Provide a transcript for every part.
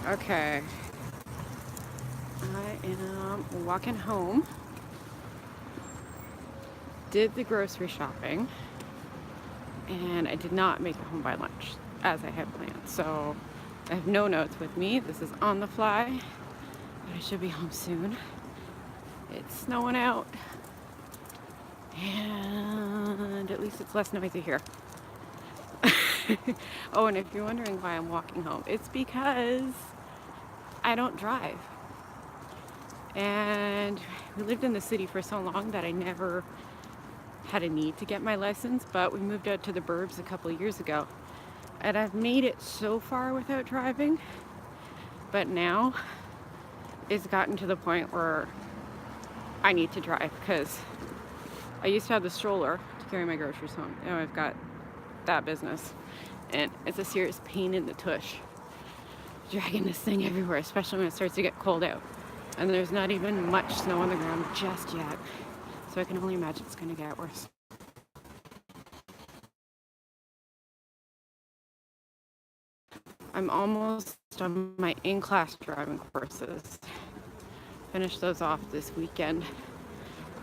Okay, I am walking home. Did the grocery shopping, and I did not make it home by lunch as I had planned. So I have no notes with me. This is on the fly, but I should be home soon. It's snowing out, and at least it's less noisy here. Oh, and if you're wondering why I'm walking home, it's because I don't drive. And we lived in the city for so long that I never had a need to get my license, but we moved out to the burbs a couple of years ago. And I've made it so far without driving, but now it's gotten to the point where I need to drive because I used to have the stroller to carry my groceries home. Now I've got that business, and it's a serious pain in the tush dragging this thing everywhere, especially when it starts to get cold out. And there's not even much snow on the ground just yet. So I can only imagine it's going to get worse. I'm almost on my in-class driving courses. Finish those off this weekend.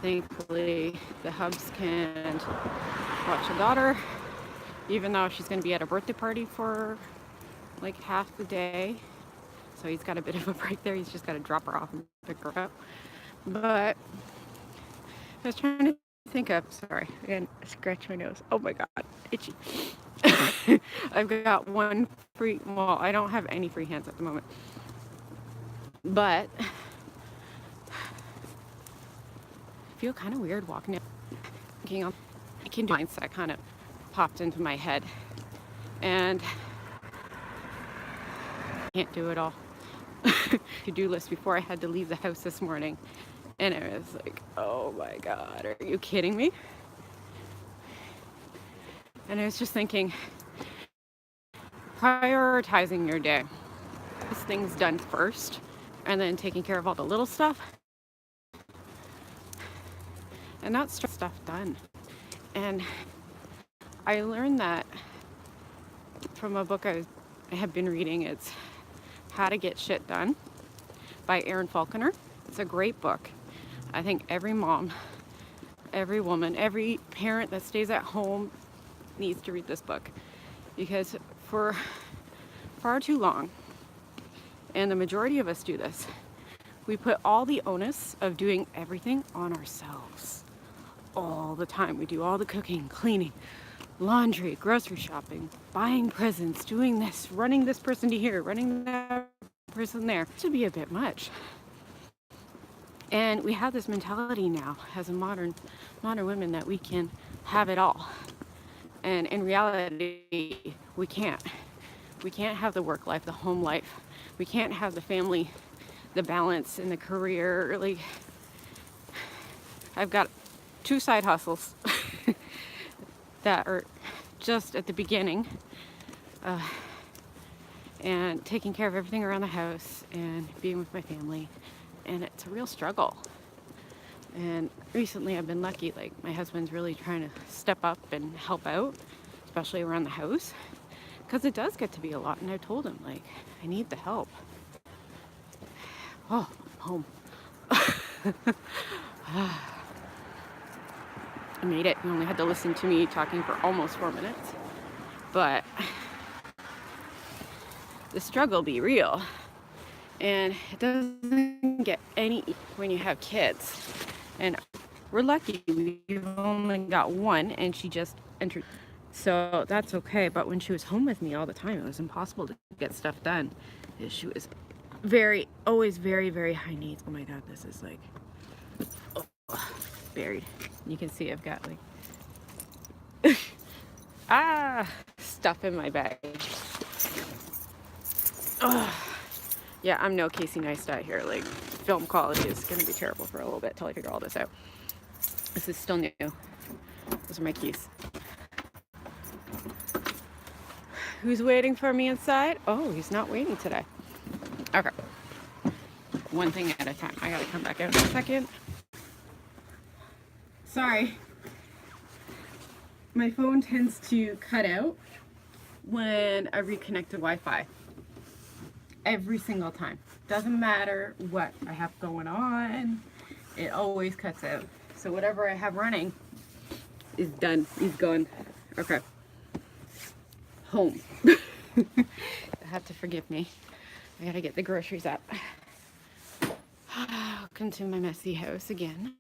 Thankfully, the hubs can watch a daughter, even though she's going to be at a birthday party for like half the day. So he's got a bit of a break there. He's just got to drop her off and pick her up. But I was trying to think of, sorry, again, I scratched my nose. Oh my God, itchy. I've got one free, well, I don't have any free hands at the moment. But I feel kind of weird walking out. Thinking on, I can do mindset kind of popped into my head. And I can't do it all. To-do list before I had to leave the house this morning. And I was like, oh my God, are you kidding me? And I was just thinking, prioritizing your day. This thing's done first, and then taking care of all the little stuff. And not stuff done. And I learned that from a book I have been reading. It's How to Get Shit Done by Erin Falconer. It's a great book. I think every mom, every woman, every parent that stays at home needs to read this book, because for far too long, and the majority of us do this, we put all the onus of doing everything on ourselves all the time. We do all the cooking, cleaning, laundry, grocery shopping, buying presents, doing this, running this person to here, running that person there. It should be a bit much. And we have this mentality now as a modern women that we can have it all. And in reality, we can't. We can't have the work life, the home life. We can't have the family, the balance in the career. Like, I've got 2 side hustles that are just at the beginning, and taking care of everything around the house and being with my family. And it's a real struggle. And recently I've been lucky, like my husband's really trying to step up and help out, especially around the house, because it does get to be a lot. And I told him, like, I need the help. Oh, I'm home. I made it. You only had to listen to me talking for almost 4 minutes. But the struggle be real. And it doesn't get any when you have kids. And we're lucky we've only got one, and she just entered. So that's okay. But when she was home with me all the time, it was impossible to get stuff done. She was always very, very high needs. Oh my God, this is like buried. You can see I've got like stuff in my bag. Yeah, I'm no Casey Neistat here. Like, film quality is going to be terrible for a little bit until I figure all this out. This is still new. Those are my keys. Who's waiting for me inside? Oh, he's not waiting today. Okay. One thing at a time. I gotta come back out in a second. Sorry. My phone tends to cut out when I reconnect to Wi-Fi. every single time. Doesn't matter what I have going on, it always cuts out. So whatever I have running is done, is gone. Okay. Home. You have to forgive me. I gotta get the groceries up. Welcome to my messy house again.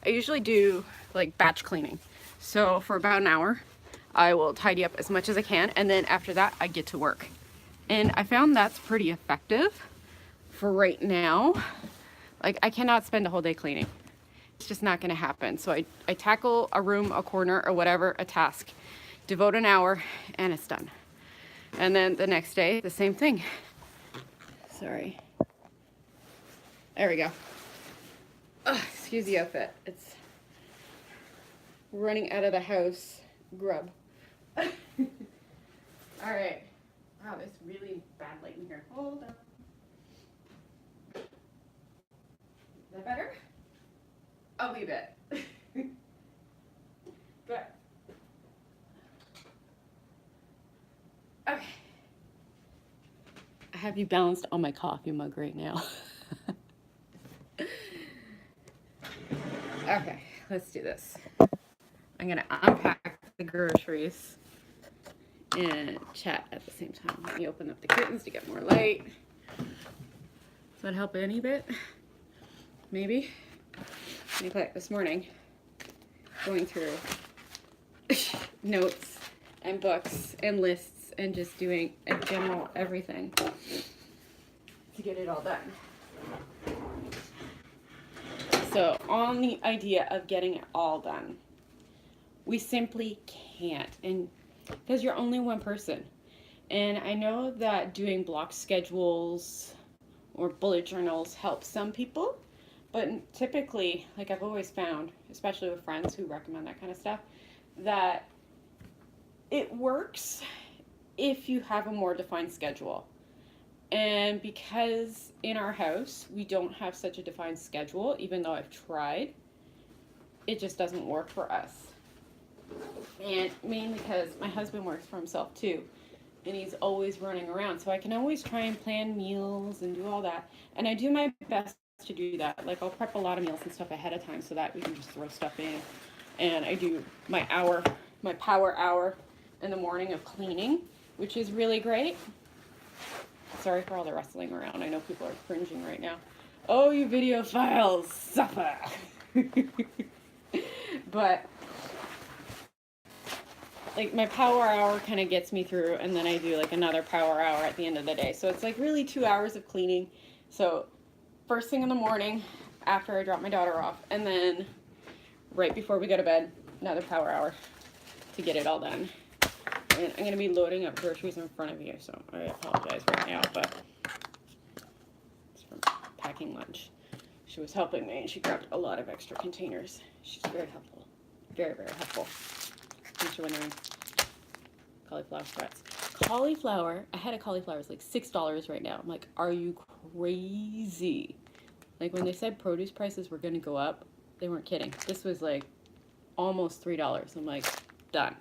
I usually do like batch cleaning. So for about an hour, I will tidy up as much as I can, and then after that, I get to work. And I found that's pretty effective for right now. Like, I cannot spend a whole day cleaning. It's just not gonna happen. So I tackle a room, a corner, or whatever, a task, devote an hour, and it's done. And then the next day, the same thing. Sorry. There we go. Oh, excuse the outfit. It's running out of the house grub. All right. Wow, there's really bad light in here. Hold on. Is that better? I'll leave it. But okay. I have you balanced on my coffee mug right now. Okay, let's do this. I'm gonna unpack the groceries and chat at the same time. Let me open up the curtains to get more light. Does that help any bit? Maybe. Like this morning, going through notes and books and lists and just doing a general everything to get it all done. So on the idea of getting it all done, we simply can't, and because you're only one person. And I know that doing block schedules or bullet journals helps some people, but typically, like I've always found, especially with friends who recommend that kind of stuff, that it works if you have a more defined schedule. And because in our house, we don't have such a defined schedule, even though I've tried, it just doesn't work for us. And mainly because my husband works for himself too, and he's always running around. So I can always try and plan meals and do all that. And I do my best to do that. Like, I'll prep a lot of meals and stuff ahead of time so that we can just throw stuff in. And I do my power hour in the morning of cleaning, which is really great. Sorry for all the rustling around. I know people are cringing right now. Oh, you video files suffer. But like, my power hour kind of gets me through, and then I do like another power hour at the end of the day. So it's like really 2 hours of cleaning. So first thing in the morning after I drop my daughter off, and then right before we go to bed, another power hour to get it all done. And I'm going to be loading up groceries in front of you, so I apologize right now, but it's from packing lunch. She was helping me, and she grabbed a lot of extra containers. She's very helpful. Very, very helpful. In case you're wondering. Cauliflower sprouts. Cauliflower, a head of cauliflower is like $6 right now. I'm like, are you crazy? Like, when they said produce prices were going to go up, they weren't kidding. This was like almost $3. I'm like, done.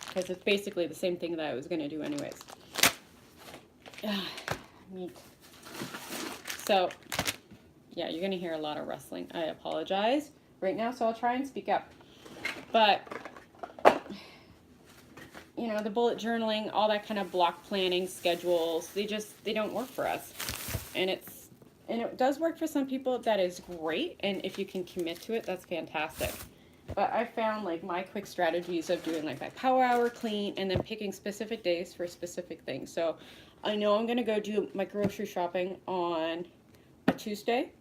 Because it's basically the same thing that I was going to do anyways. Meat. So, yeah, you're going to hear a lot of rustling. I apologize right now, so I'll try and speak up. But, you know, the bullet journaling, all that kind of block planning, schedules, they don't work for us. And it does work for some people. That is great. And if you can commit to it, that's fantastic. But I found like my quick strategies of doing like my power hour clean and then picking specific days for specific things. So I know I'm going to go do my grocery shopping on a Tuesday,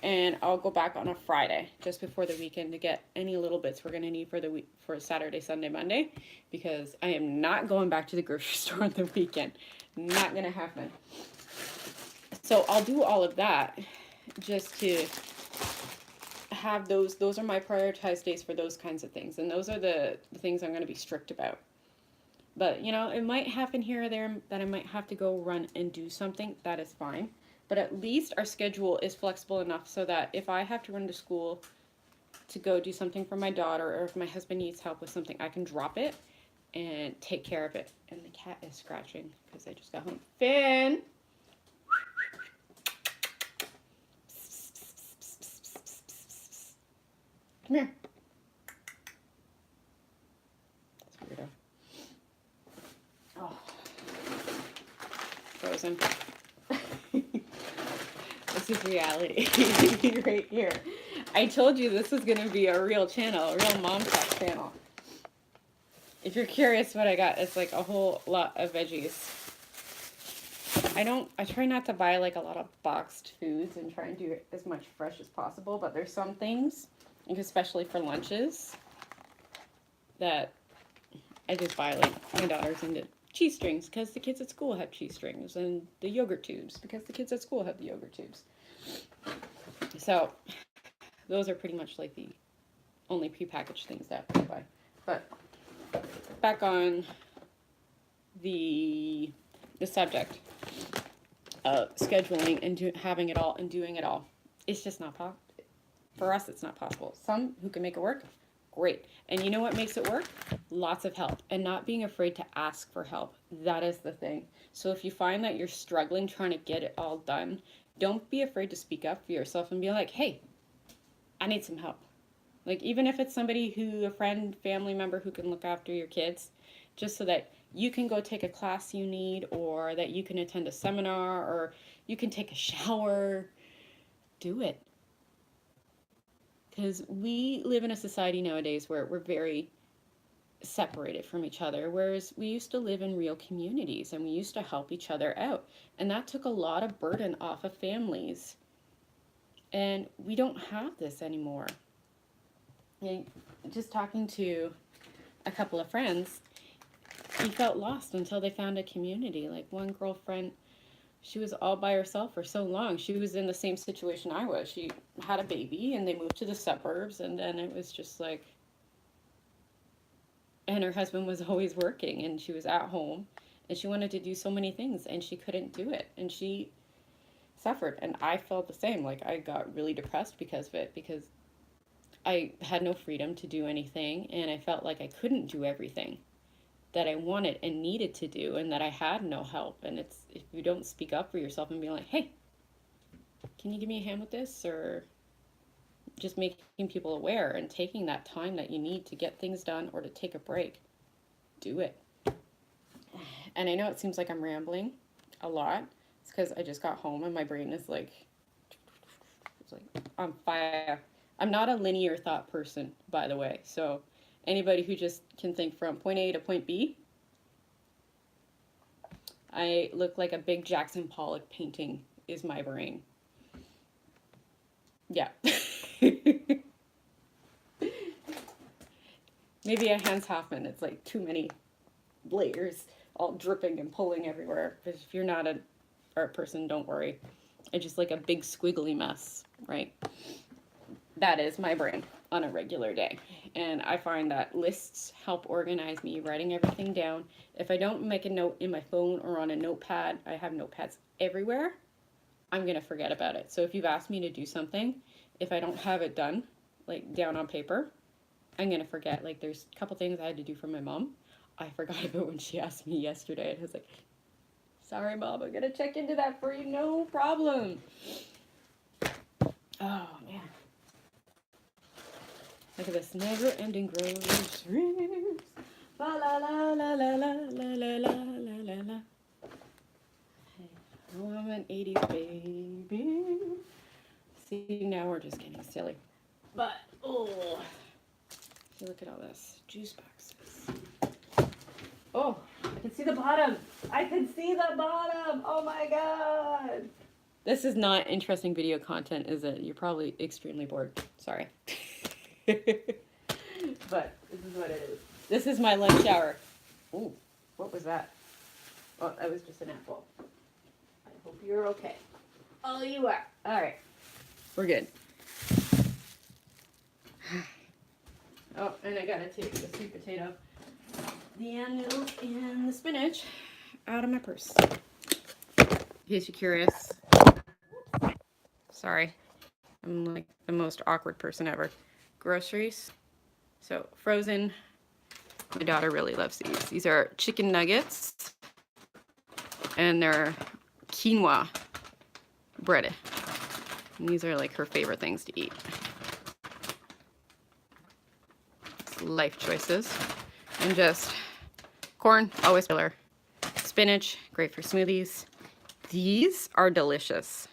and I'll go back on a Friday just before the weekend to get any little bits we're going to need for the week, for Saturday, Sunday, Monday, because I am not going back to the grocery store on the weekend. Not going to happen. So I'll do all of that just to have those are my prioritized days for those kinds of things, and those are the things I'm going to be strict about. But you know, it might happen here or there that I might have to go run and do something. That is fine, but at least our schedule is flexible enough so that if I have to run to school to go do something for my daughter, or if my husband needs help with something, I can drop it and take care of it. And the cat is scratching because I just got home. Finn, Come here. That's weirdo. Oh. Frozen. This is reality right here. I told you this was going to be a real channel, a real mom talk channel. If you're curious what I got, it's like a whole lot of veggies. I try not to buy like a lot of boxed foods and try and do as much fresh as possible, but there's some things, like especially for lunches, that I just buy. Like my daughter's into cheese strings because the kids at school have cheese strings, and the yogurt tubes because the kids at school have the yogurt tubes. So those are pretty much like the only prepackaged things that I buy. But back on the subject of scheduling and having it all and doing it all. It's just not possible. For us, it's not possible. Some who can make it work, great. And you know what makes it work? Lots of help and not being afraid to ask for help. That is the thing. So if you find that you're struggling trying to get it all done, don't be afraid to speak up for yourself and be like, hey, I need some help. Like, even if it's somebody a friend, family member who can look after your kids, just so that you can go take a class you need, or that you can attend a seminar, or you can take a shower. Do it. Because we live in a society nowadays where we're very separated from each other, whereas we used to live in real communities and we used to help each other out. And that took a lot of burden off of families. And we don't have this anymore. Just talking to a couple of friends, he felt lost until they found a community. Like one girlfriend, she was all by herself for so long. She was in the same situation I was. She had a baby and they moved to the suburbs, and then it was just like, and her husband was always working and she was at home and she wanted to do so many things and she couldn't do it, and she suffered. And I felt the same. Like I got really depressed because of it, because I had no freedom to do anything, and I felt like I couldn't do everything that I wanted and needed to do, and that I had no help. And it's, if you don't speak up for yourself and be like, hey, can you give me a hand with this? Or just making people aware and taking that time that you need to get things done or to take a break, do it. And I know it seems like I'm rambling a lot. It's because I just got home and my brain is like, it's like on fire. I'm not a linear thought person, by the way. So anybody who just can think from point A to point B, I look like a big Jackson Pollock painting is my brain. Yeah. Maybe a Hans Hoffman. It's like too many layers all dripping and pulling everywhere. But if you're not an art person, don't worry. It's just like a big squiggly mess, right? That is my brain on a regular day. And I find that lists help organize me, writing everything down. If I don't make a note in my phone or on a notepad, I have notepads everywhere, I'm going to forget about it. So if you've asked me to do something, if I don't have it done, like down on paper, I'm going to forget. Like there's a couple things I had to do for my mom. I forgot about when she asked me yesterday. And I was like, sorry, Mom, I'm going to check into that for you. No problem. Oh, man. Look at this never-ending groceries. La la la la la la la la la la la. Hey, oh, I'm an 80s baby. See, now we're just getting silly. But, oh, look at all this. Juice boxes. Oh, I can see the bottom. I can see the bottom. Oh my God. This is not interesting video content, is it? You're probably extremely bored. Sorry. But this is what it is. This is my lunch hour. Ooh, what was that? Oh, that was just an apple. I hope you're okay. Oh, you are. All right. We're good. Oh, and I gotta take the sweet potato, the onions, and the spinach out of my purse. In case you're curious. Sorry. I'm like the most awkward person ever. Groceries. So frozen. My daughter really loves these. These are chicken nuggets, and they're quinoa bread. And these are like her favorite things to eat. life choices. And just corn, always filler. Spinach, great for smoothies. These are delicious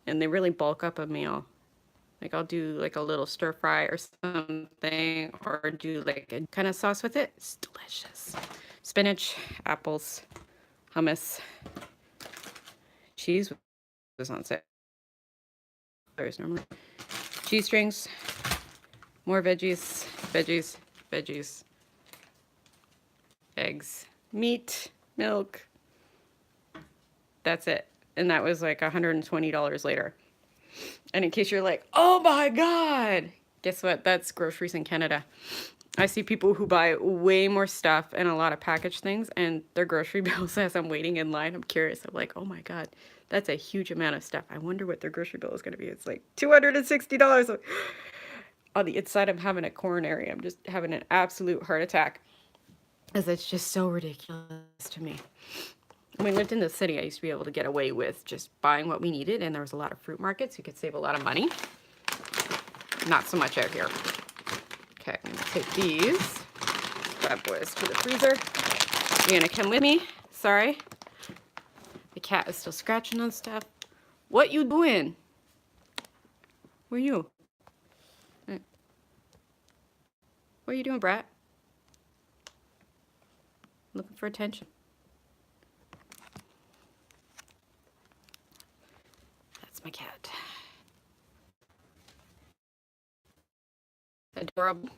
and they really bulk up a meal. Like I'll do like a little stir fry or something, or do like a kind of sauce with it. It's delicious. Spinach, apples, hummus, cheese was on sale. There's normally cheese strings, more veggies, eggs, meat, milk. That's it. And that was like $120 later. And in case you're like, oh my God, guess what? That's groceries in Canada. I see people who buy way more stuff and a lot of packaged things, and their grocery bills as I'm waiting in line, I'm curious. I'm like, oh my God, that's a huge amount of stuff. I wonder what their grocery bill is going to be. It's like $260. On the inside, I'm having a coronary. I'm just having an absolute heart attack, because it's just so ridiculous to me. When we lived in the city, I used to be able to get away with just buying what we needed, and there was a lot of fruit markets. You could save a lot of money. Not so much out here. Okay, I'm gonna take these bad boys to the freezer. You're gonna come with me. Sorry. The cat is still scratching on stuff. What you doing? Where are you? What are you doing, brat? Looking for attention. That's my cat. Adorable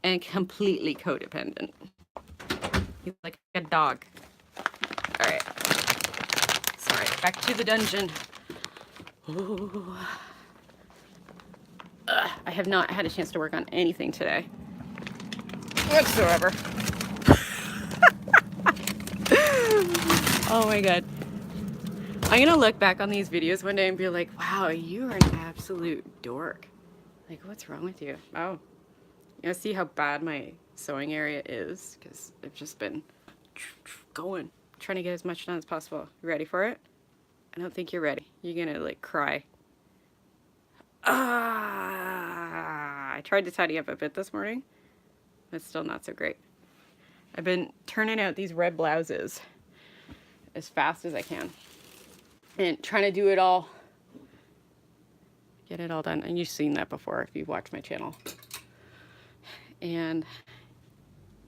and completely codependent. He's like a dog. All right. Sorry, back to the dungeon. Ooh. I have not had a chance to work on anything today whatsoever. Oh my God. I'm gonna look back on these videos one day and be like, wow, you are an absolute dork. Like, what's wrong with you? Oh, you know, see how bad my sewing area is? Because I've just been trying to get as much done as possible. You ready for it? I don't think you're ready. You're gonna like cry. I tried to tidy up a bit this morning, but still not so great. I've been turning out these red blouses as fast as I can and trying to do it all. Get it all done. And you've seen that before if you've watched my channel. And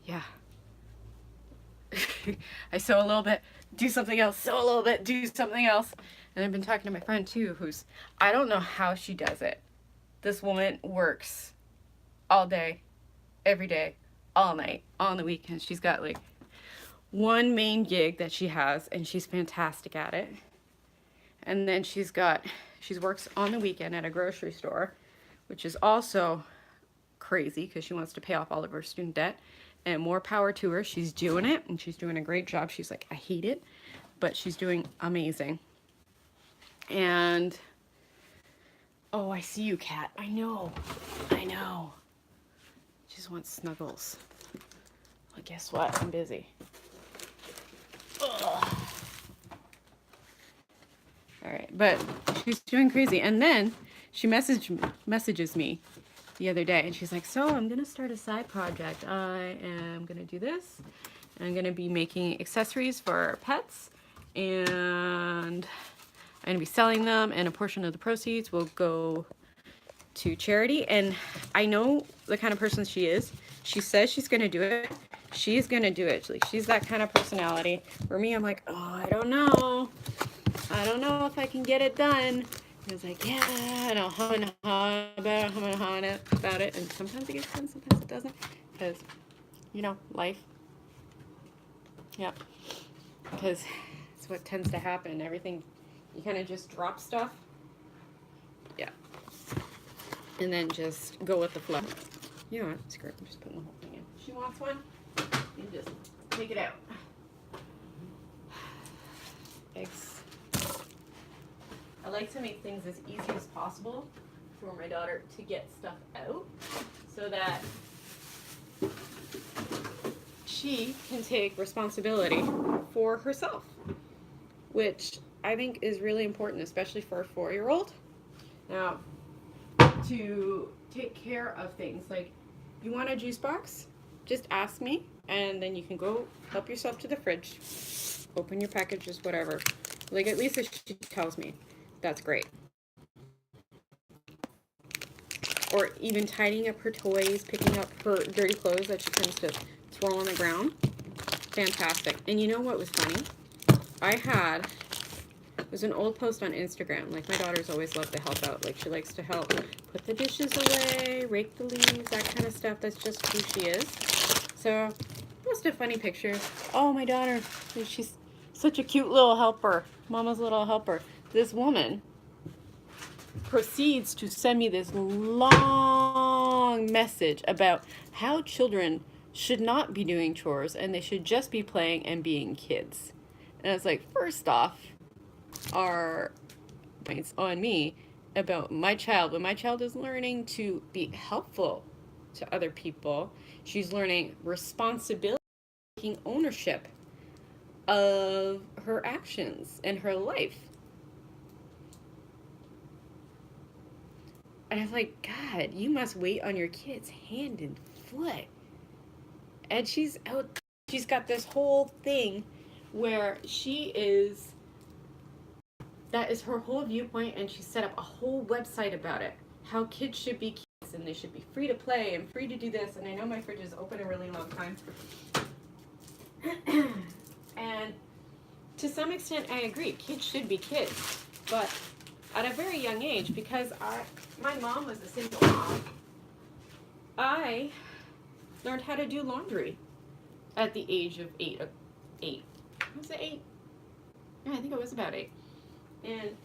yeah. I sew a little bit, do something else, sew a little bit, do something else. And I've been talking to my friend too, who's, I don't know how she does it. This woman works all day, every day, all night, on the weekends. She's got like one main gig that she has, and she's fantastic at it. And then she works on the weekend at a grocery store, which is also crazy because she wants to pay off all of her student debt. And more power to her. She's doing it, and she's doing a great job. She's like, I hate it, but she's doing amazing. And, oh, I see you, cat. I know. She just wants snuggles. Well, guess what? I'm busy. Ugh. All right, but she's doing crazy. And then she messages me the other day, and she's like, so I'm gonna start a side project. I am gonna do this. I'm gonna be making accessories for pets, and I'm gonna be selling them, and a portion of the proceeds will go to charity. And I know the kind of person she is. She says she's gonna do it. She's gonna do it. Like, she's that kind of personality. For me, I'm like, oh, I don't know if I can get it done. He was like, yeah, and I'll hum and haw about it. And sometimes it gets done, sometimes it doesn't. Because, you know, life. Yep. Because it's what tends to happen. Everything, you kind of just drop stuff. Yeah. And then just go with the flow. You know what? Screw it. I'm just putting the whole thing in. She wants one. You just take it out. Eggs. I like to make things as easy as possible for my daughter to get stuff out so that she can take responsibility for herself, which I think is really important, especially for a 4-year-old. Now, to take care of things, like you want a juice box, just ask me, and then you can go help yourself to the fridge, open your packages, whatever. Like, at least if she tells me, that's great. Or even tidying up her toys, picking up her dirty clothes that she tends to throw on the ground. Fantastic. And you know what was funny? It was an old post on Instagram. Like, my daughter's always loved to help out. Like, she likes to help put the dishes away, rake the leaves, that kind of stuff. That's just who she is. So, post a funny picture. Oh, my daughter, she's such a cute little helper. Mama's little helper. This woman proceeds to send me this long message about how children should not be doing chores and they should just be playing and being kids. And it's like, first off, are points on me about my child. When my child is learning to be helpful to other people, she's learning responsibility, taking ownership of her actions and her life. And I was like, God, you must wait on your kids hand and foot. And she's got this whole thing where that is her whole viewpoint, and she set up a whole website about it. How kids should be kids, and they should be free to play and free to do this. And I know my fridge is open a really long time. And to some extent, I agree. Kids should be kids. But at a very young age, because my mom was a single mom, I learned how to do laundry at the age of 8. Was it 8? Yeah, I think it was about 8. And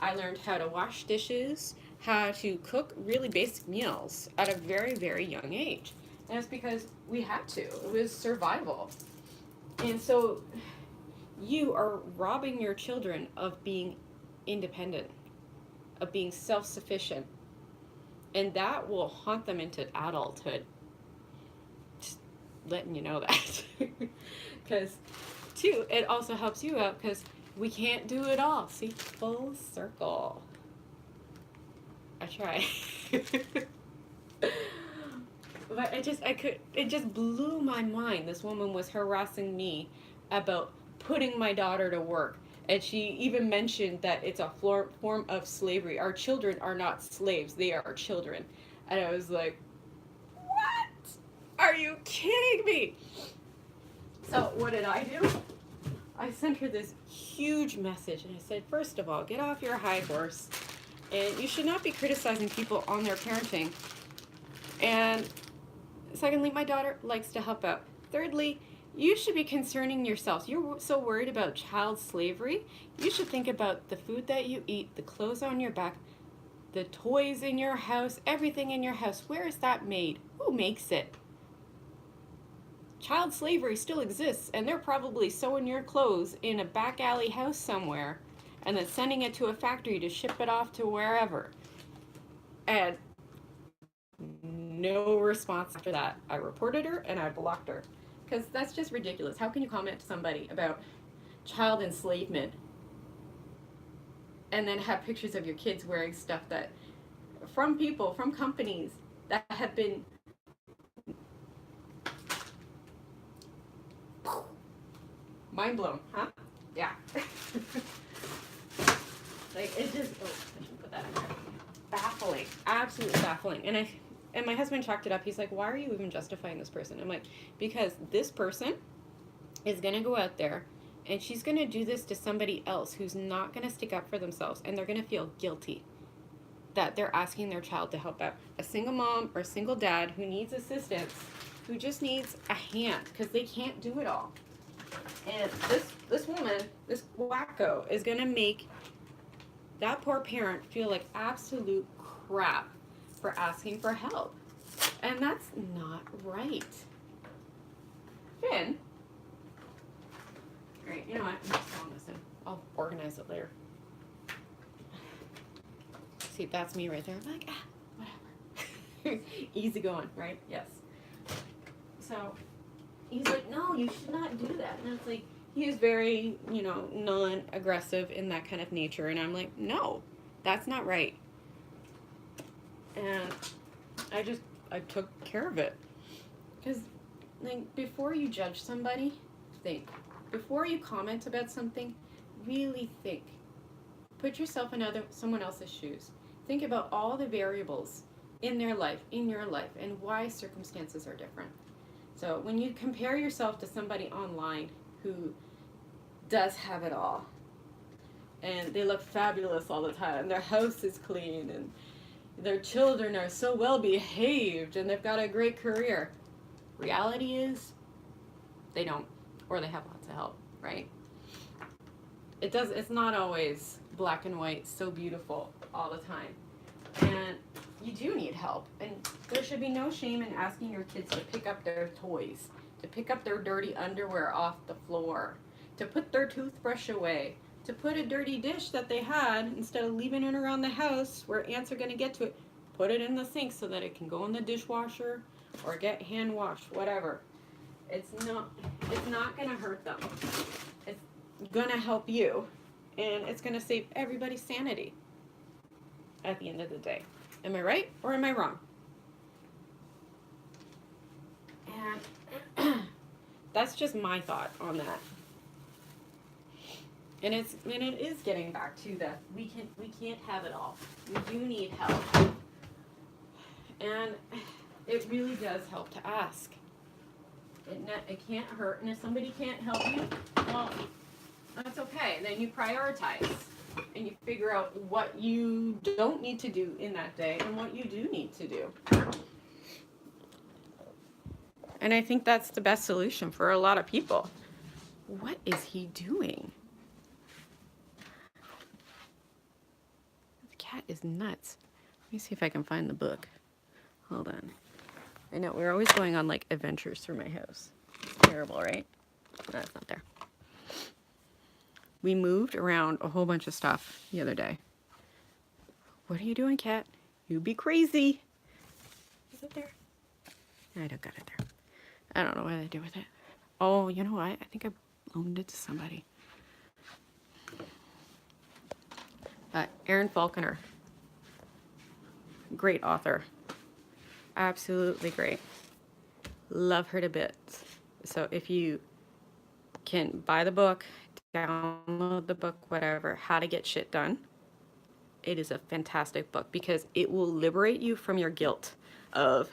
I learned how to wash dishes, how to cook really basic meals at a very, very young age. And it's because we had to. It was survival. And so you are robbing your children of being independent, of being self-sufficient. And that will haunt them into adulthood. Just letting you know that. Because, two, it also helps you out because we can't do it all. See, full circle. I try. But it just blew my mind. This woman was harassing me about putting my daughter to work. And she even mentioned that it's a form of slavery. Our children are not slaves. They are children. And I was like, what? Are you kidding me? So what did I do? I sent her this huge message. And I said, first of all, get off your high horse. And you should not be criticizing people on their parenting. And secondly, my daughter likes to help out. Thirdly, you should be concerning yourselves. You're so worried about child slavery. You should think about the food that you eat, the clothes on your back, the toys in your house, everything in your house. Where is that made? Who makes it? Child slavery still exists, and they're probably sewing your clothes in a back alley house somewhere and then sending it to a factory to ship it off to wherever. And no response after that. I reported her and I blocked her. Because that's just ridiculous. How can you comment to somebody about child enslavement and then have pictures of your kids wearing stuff that, from people, from companies that have been mind blown, huh? Yeah. Like, it just, I should put that in there. Baffling, absolutely baffling. And my husband chalked it up. He's like, why are you even justifying this person? I'm like, because this person is going to go out there and she's going to do this to somebody else who's not going to stick up for themselves, and they're going to feel guilty that they're asking their child to help out. A single mom or a single dad who needs assistance, who just needs a hand because they can't do it all. And this woman, this wacko, is going to make that poor parent feel like absolute crap for asking for help. And that's not right. Finn. Alright, you know what? I'm just throwing this in. I'll organize it later. See, that's me right there. I'm like, whatever. Easy going, right? Yes. So he's like, no, you should not do that. And it's like, he is very, non-aggressive in that kind of nature. And I'm like, no, that's not right. And I just I took care of it. Because, like, before you judge somebody, think. Before you comment about something, really think. Put yourself in someone else's shoes. Think about all the variables in their life, in your life, and why circumstances are different. So when you compare yourself to somebody online who does have it all, and they look fabulous all the time, their house is clean, and their children are so well behaved, and they've got a great career. Reality is, they don't, or they have lots of help, right? It's not always black and white, so beautiful all the time. And you do need help. And there should be no shame in asking your kids to pick up their toys, to pick up their dirty underwear off the floor, to put their toothbrush away, to put a dirty dish that they had, instead of leaving it around the house where ants are going to get to it, put it in the sink so that it can go in the dishwasher or get hand washed, whatever. It's not going to hurt them. It's going to help you, and it's going to save everybody's sanity at the end of the day. Am I right or am I wrong? And that's just my thought on that. And it is getting back to that we can't have it all. We do need help. And it really does help to ask. It can't hurt, and if somebody can't help you, well, that's okay. Then you prioritize, and you figure out what you don't need to do in that day and what you do need to do. And I think that's the best solution for a lot of people. What is he doing? The cat is nuts. Let me see if I can find the book. Hold on. I know, we're always going on like adventures through my house. It's terrible, right? No, it's not there. We moved around a whole bunch of stuff the other day. What are you doing, cat? You be crazy. Is it there? I don't got it there. I don't know what I do with it. Oh, you know what? I think I loaned it to somebody. Erin Faulkner. Great author. Absolutely great. Love her to bits. So if you can buy the book, download the book, whatever, How to Get Shit Done, it is a fantastic book because it will liberate you from your guilt of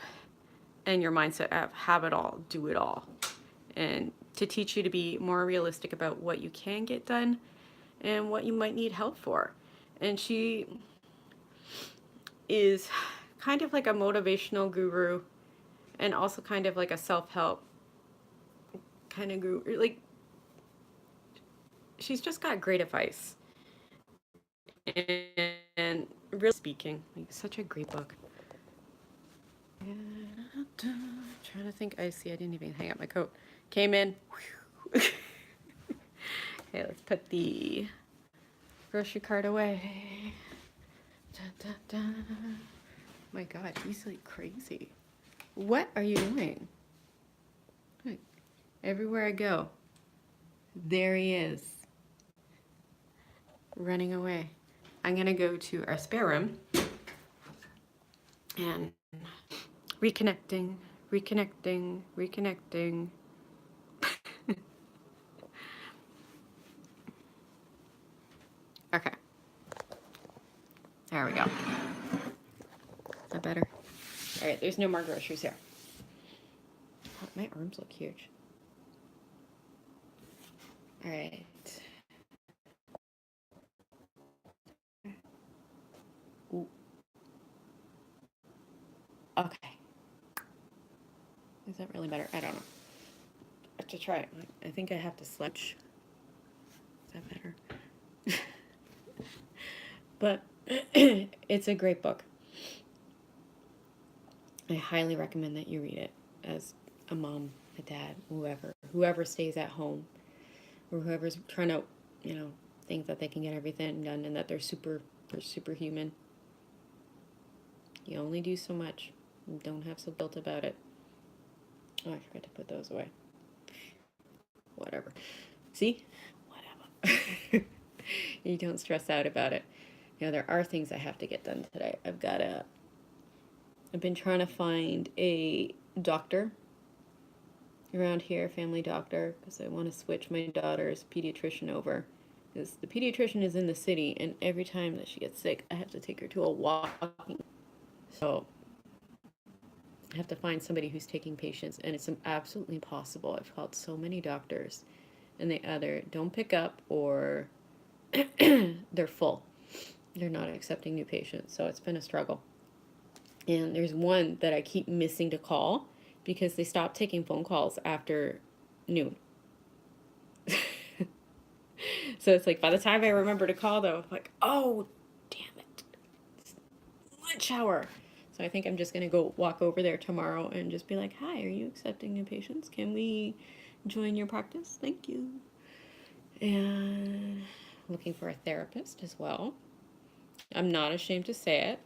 and your mindset of have it all, do it all, and to teach you to be more realistic about what you can get done and what you might need help for. And she is kind of like a motivational guru and also kind of like a self-help kind of guru. Like, she's just got great advice. And really speaking, like, such a great book. Trying to think. I didn't even hang up my coat. Came in. Okay, let's put the grocery cart away. Dun, dun, dun. My God, he's like crazy. What are you doing? Look, everywhere I go, there he is, running away. I'm gonna go to our spare room and reconnecting. Okay. There we go. Is that better? All right, there's no more groceries here. Oh, my arms look huge. All right. Ooh. Okay. Is that really better? I don't know. I have to try it. I think I have to slouch. Is that better? But it's a great book. I highly recommend that you read it as a mom, a dad, whoever stays at home, or whoever's trying to, think that they can get everything done and that they're superhuman. You only do so much. Don't have so guilt about it. Oh, I forgot to put those away. Whatever. See? Whatever. You don't stress out about it. There are things I have to get done today. I've got to I've been trying to find a doctor around here, family doctor, because I want to switch my daughter's pediatrician over. Because the pediatrician is in the city, and every time that she gets sick, I have to take her to a walking. So I have to find somebody who's taking patients, and it's absolutely impossible. I've called so many doctors, and they either don't pick up or they're full. They're not accepting new patients, so it's been a struggle. And there's one that I keep missing to call because they stopped taking phone calls after noon. So it's like by the time I remember to call, though, I'm like, oh, damn it, it's lunch hour. So I think I'm just gonna go walk over there tomorrow and just be like, hi, are you accepting new patients? Can we join your practice? Thank you. And looking for a therapist as well. I'm not ashamed to say it.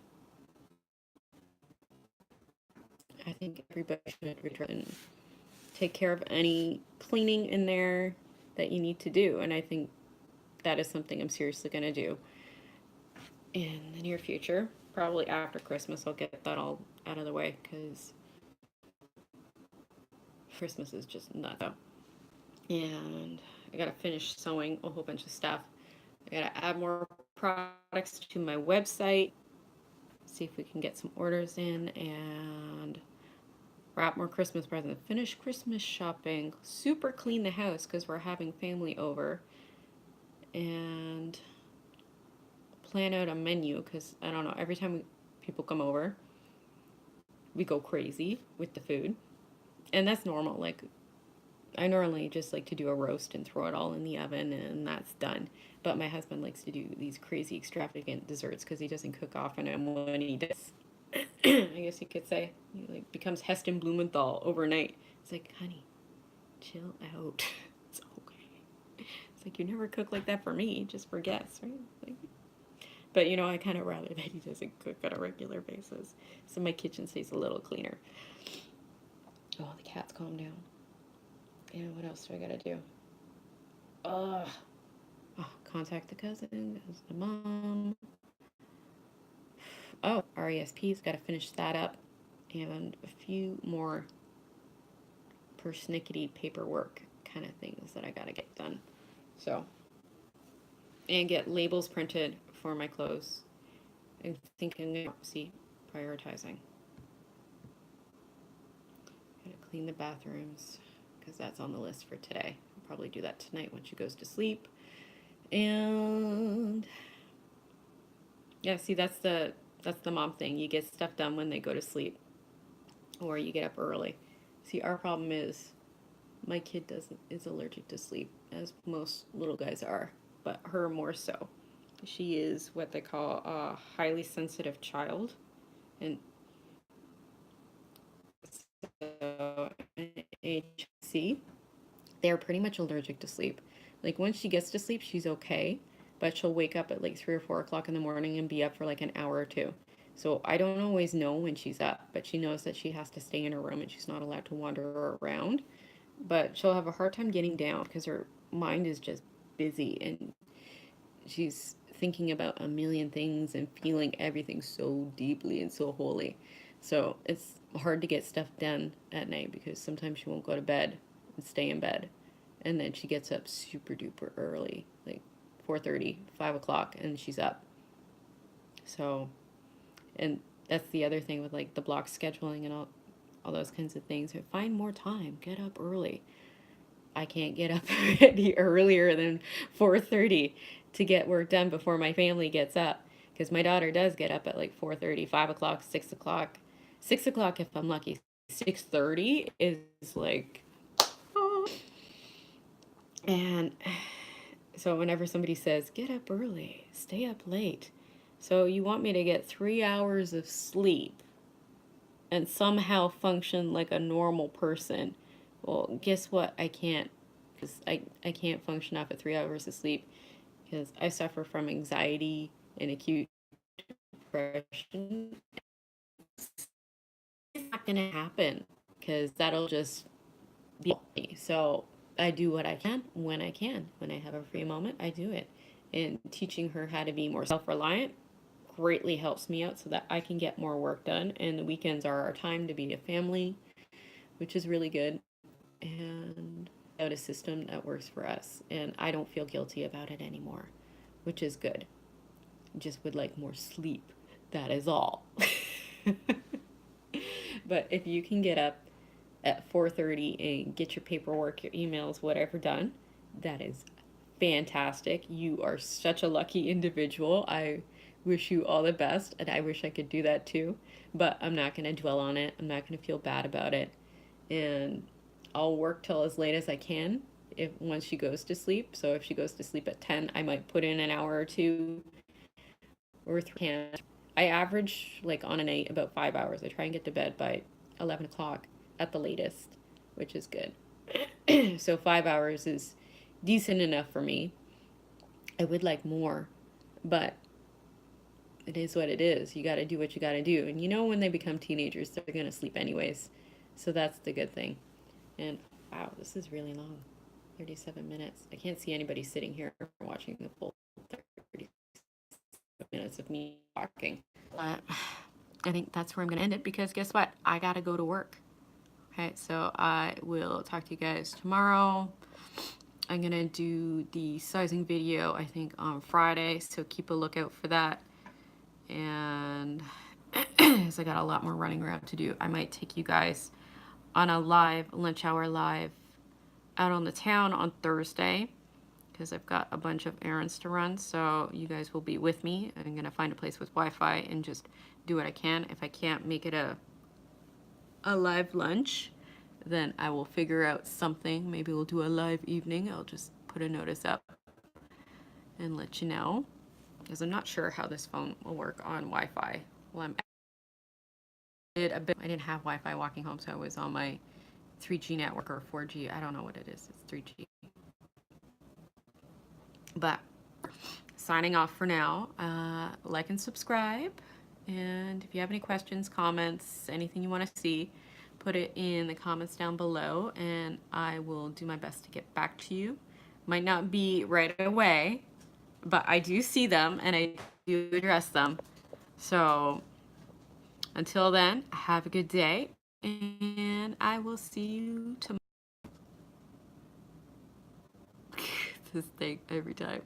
I think everybody should return and take care of any cleaning in there that you need to do. And I think that is something I'm seriously going to do in the near future. Probably after Christmas, I'll get that all out of the way because Christmas is just nuts. And I got to finish sewing a whole bunch of stuff. I got to add more products to my website, see if we can get some orders in, and wrap more Christmas presents, finish Christmas shopping, super clean the house because we're having family over, and plan out a menu because I don't know, every time people come over, we go crazy with the food. And that's normal. Like, I normally just like to do a roast and throw it all in the oven and that's done. But my husband likes to do these crazy extravagant desserts because he doesn't cook often, and when he does, I guess you could say, he like becomes Heston Blumenthal overnight. It's like, honey, chill out. It's okay. It's like, you never cook like that for me, just for guests, right? Like, but you know, I kind of rather that he doesn't cook on a regular basis, so my kitchen stays a little cleaner. Oh, the cat's calmed down. Yeah, what else do I gotta do? Ugh. Oh, contact the cousin, the mom. Oh, RESP's got to finish that up, and a few more persnickety paperwork kind of things that I gotta get done. So, and get labels printed for my clothes. I'm thinking, see, prioritizing. Gotta clean the bathrooms because that's on the list for today. I'll probably do that tonight when she goes to sleep. And yeah, see, that's the mom thing. You get stuff done when they go to sleep, or you get up early. See, our problem is my kid doesn't is allergic to sleep, as most little guys are, but her more so. She is what they call a highly sensitive child, and so HC, they're pretty much allergic to sleep. Like once she gets to sleep, she's okay, but she'll wake up at like 3 or 4 o'clock in the morning and be up for like an hour or two. So I don't always know when she's up, but she knows that she has to stay in her room and she's not allowed to wander around. But she'll have a hard time getting down because her mind is just busy and she's thinking about a million things and feeling everything so deeply and so wholly. So it's hard to get stuff done at night because sometimes she won't go to bed and stay in bed. And then she gets up super duper early, like 4:30, 5 o'clock, and she's up. So, and that's the other thing with like the block scheduling and all those kinds of things. Find more time, get up early. I can't get up any earlier than 4:30 to get work done before my family gets up because my daughter does get up at like 4:30, 5 o'clock, 6 o'clock. 6 o'clock if I'm lucky. 6:30 is like, oh. And so whenever somebody says get up early, stay up late, so you want me to get 3 hours of sleep and somehow function like a normal person. Well, guess what? I can't, because I can't function off of 3 hours of sleep because I suffer from anxiety and acute depression. It's not going to happen because that'll just be me. So I do what I can when I can. When I have a free moment, I do it. And teaching her how to be more self reliant, greatly helps me out so that I can get more work done. And the weekends are our time to be a family, which is really good. And out a system that works for us. And I don't feel guilty about it anymore, which is good. Just would like more sleep. That is all. But if you can get up at 4:30 and get your paperwork, your emails, whatever done, that is fantastic. You are such a lucky individual. I wish you all the best, and I wish I could do that too. But I'm not going to dwell on it. I'm not going to feel bad about it. And I'll work till as late as I can if once she goes to sleep. So if she goes to sleep at 10, I might put in an hour or two or 3. I average like on a night about 5 hours. I try and get to bed by 11 o'clock at the latest, which is good. So 5 hours is decent enough for me. I would like more, but it is what it is. You got to do what you got to do. And you know, when they become teenagers, they're going to sleep anyways. So that's the good thing. And wow, this is really long. 37 minutes. I can't see anybody sitting here watching the full 30 minutes of me talking. But I think that's where I'm going to end it because guess what? I got to go to work. Okay, so I will talk to you guys tomorrow. I'm going to do the sizing video, I think, on Friday. So keep a lookout for that. And as I got a lot more running around to do, I might take you guys on a live, lunch hour live, out on the town on Thursday because I've got a bunch of errands to run. So you guys will be with me. I'm going to find a place with Wi-Fi and just do what I can. If I can't make it a live lunch, then I will figure out something. Maybe we'll do a live evening. I'll just put a notice up and let you know because I'm not sure how this phone will work on Wi-Fi. Well, I didn't have Wi-Fi walking home, so I was on my 3G network or 4G. I don't know what it is. It's 3G. But signing off for now. Like and subscribe. And if you have any questions, comments, anything you want to see, put it in the comments down below and I will do my best to get back to you. Might not be right away, but I do see them and I do address them. So until then, have a good day and I will see you tomorrow. This thing every time.